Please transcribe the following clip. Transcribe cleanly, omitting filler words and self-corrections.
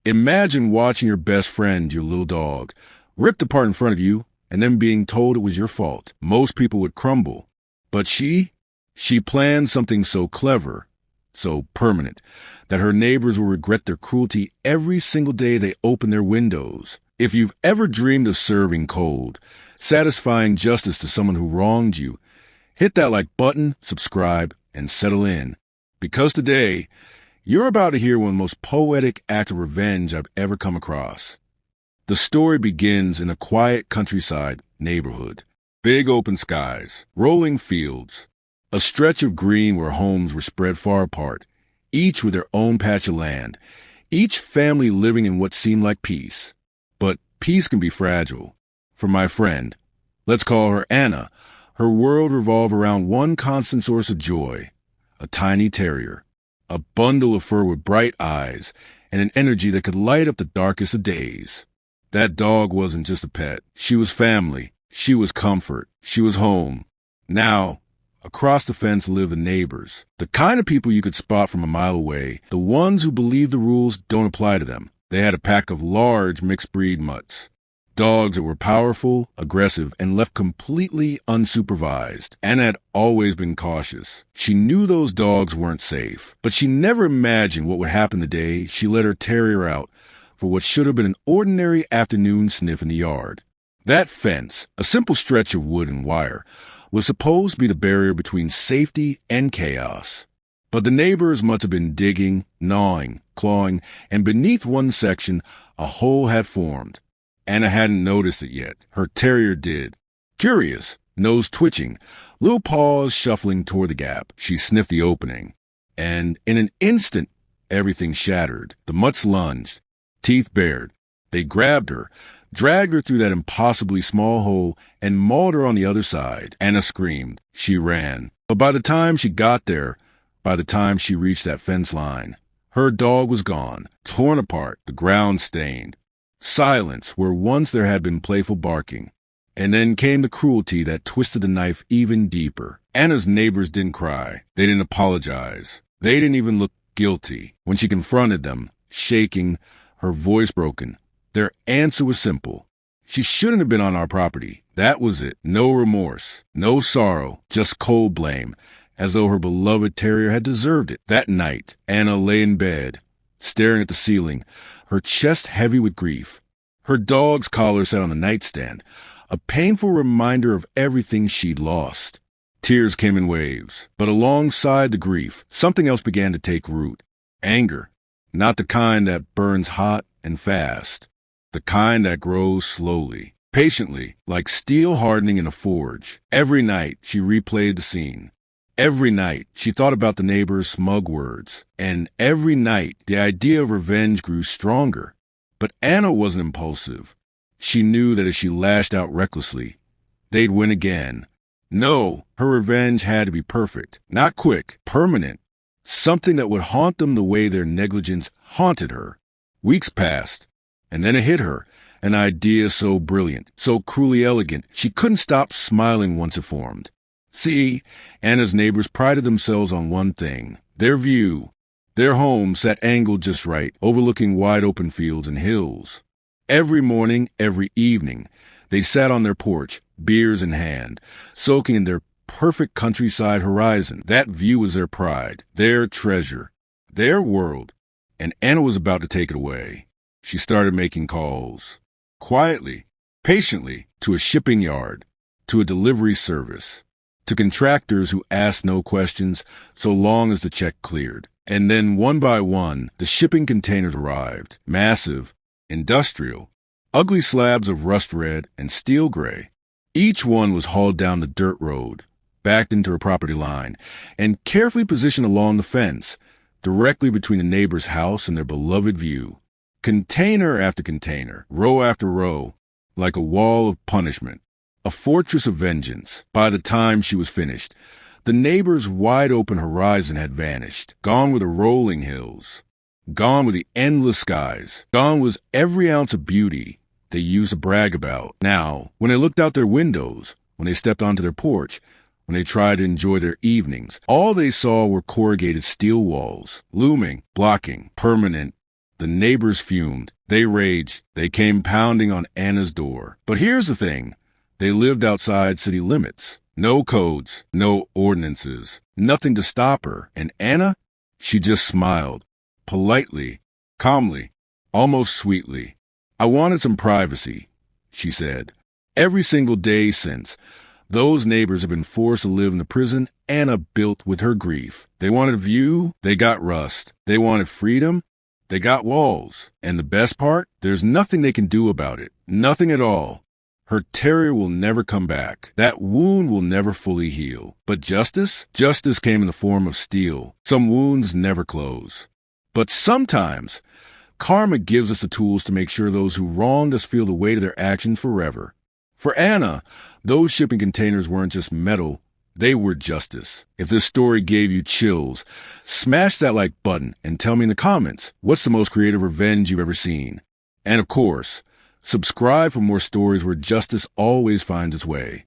Imagine watching your best friend, your little dog, ripped apart in front of you and then being told it was your fault. Most people would crumble. But she planned something so clever, so permanent, that her neighbors will regret their cruelty every single day they open their windows. If you've ever dreamed of serving cold, satisfying justice to someone who wronged you, hit that like button, subscribe, and settle in. Because today, you're about to hear one of the most poetic acts of revenge I've ever come across. The story begins in a quiet countryside neighborhood. Big open skies, rolling fields, a stretch of green where homes were spread far apart, each with their own patch of land, each family living in what seemed like peace. But peace can be fragile. For my friend, let's call her Anna, her world revolved around one constant source of joy, a tiny terrier, a bundle of fur with bright eyes and an energy that could light up the darkest of days. That dog wasn't just a pet. She was family. She was comfort. She was home. Now, across the fence lived the neighbors, the kind of people you could spot from a mile away, the ones who believe the rules don't apply to them. They had a pack of large mixed-breed mutts, dogs that were powerful, aggressive, and left completely unsupervised. Anna had always been cautious. She knew those dogs weren't safe, but she never imagined what would happen the day she let her terrier out for what should have been an ordinary afternoon sniff in the yard. That fence, a simple stretch of wood and wire, was supposed to be the barrier between safety and chaos. But the neighbors must have been digging, gnawing, clawing, and beneath one section, a hole had formed. Anna hadn't noticed it yet. Her terrier did. Curious, nose twitching, little paws shuffling toward the gap, she sniffed the opening. And in an instant, everything shattered. The mutts lunged, teeth bared. They grabbed her, dragged her through that impossibly small hole, and mauled her on the other side. Anna screamed. She ran. But by the time she got there, by the time she reached that fence line, her dog was gone, torn apart, the ground stained. Silence where once there had been playful barking. And then came the cruelty that twisted the knife even deeper. Anna's neighbors didn't cry. They didn't apologize. They didn't even look guilty. When she confronted them, shaking, her voice broken, their answer was simple. She shouldn't have been on our property. That was it. No remorse, no sorrow, just cold blame, as though her beloved terrier had deserved it. That night, Anna lay in bed, staring at the ceiling, her chest heavy with grief. Her dog's collar sat on the nightstand, a painful reminder of everything she'd lost. Tears came in waves, but alongside the grief, something else began to take root. Anger, not the kind that burns hot and fast, the kind that grows slowly, patiently, like steel hardening in a forge. Every night she replayed the scene. Every night she thought about the neighbor's smug words, and every night the idea of revenge grew stronger. But Anna wasn't impulsive. She knew that if she lashed out recklessly, they'd win again. No, her revenge had to be perfect, not quick, permanent, something that would haunt them the way their negligence haunted her. Weeks passed, and then it hit her, an idea so brilliant, so cruelly elegant, she couldn't stop smiling once it formed. See, Anna's neighbors prided themselves on one thing, their view. Their home sat angled just right, overlooking wide open fields and hills. Every morning, every evening, they sat on their porch, beers in hand, soaking in their perfect countryside horizon. That view was their pride, their treasure, their world. And Anna was about to take it away. She started making calls, quietly, patiently, to a shipping yard, to a delivery service, to contractors who asked no questions so long as the check cleared. And then one by one, the shipping containers arrived, massive, industrial, ugly slabs of rust red and steel gray. Each one was hauled down the dirt road, backed into a property line, and carefully positioned along the fence, directly between the neighbor's house and their beloved view. Container after container, row after row, like a wall of punishment, a fortress of vengeance. By the time she was finished, the neighbor's wide-open horizon had vanished, gone were the rolling hills, gone were the endless skies, gone was every ounce of beauty they used to brag about. Now, when they looked out their windows, when they stepped onto their porch, when they tried to enjoy their evenings, all they saw were corrugated steel walls, looming, blocking, permanent, The neighbors fumed. They raged. They came pounding on Anna's door. But here's the thing. They lived outside city limits. No codes, no ordinances, nothing to stop her. And Anna? She just smiled. Politely, calmly, almost sweetly. I wanted some privacy, she said. Every single day since, those neighbors have been forced to live in the prison Anna built with her grief. They wanted a view, they got rust. They wanted freedom, they got walls. And the best part? There's nothing they can do about it. Nothing at all. Her terrier will never come back. That wound will never fully heal. But justice? Justice came in the form of steel. Some wounds never close. But sometimes, karma gives us the tools to make sure those who wronged us feel the weight of their actions forever. For Anna, those shipping containers weren't just metal, they were justice. If this story gave you chills, smash that like button and tell me in the comments, what's the most creative revenge you've ever seen? And of course, subscribe for more stories where justice always finds its way.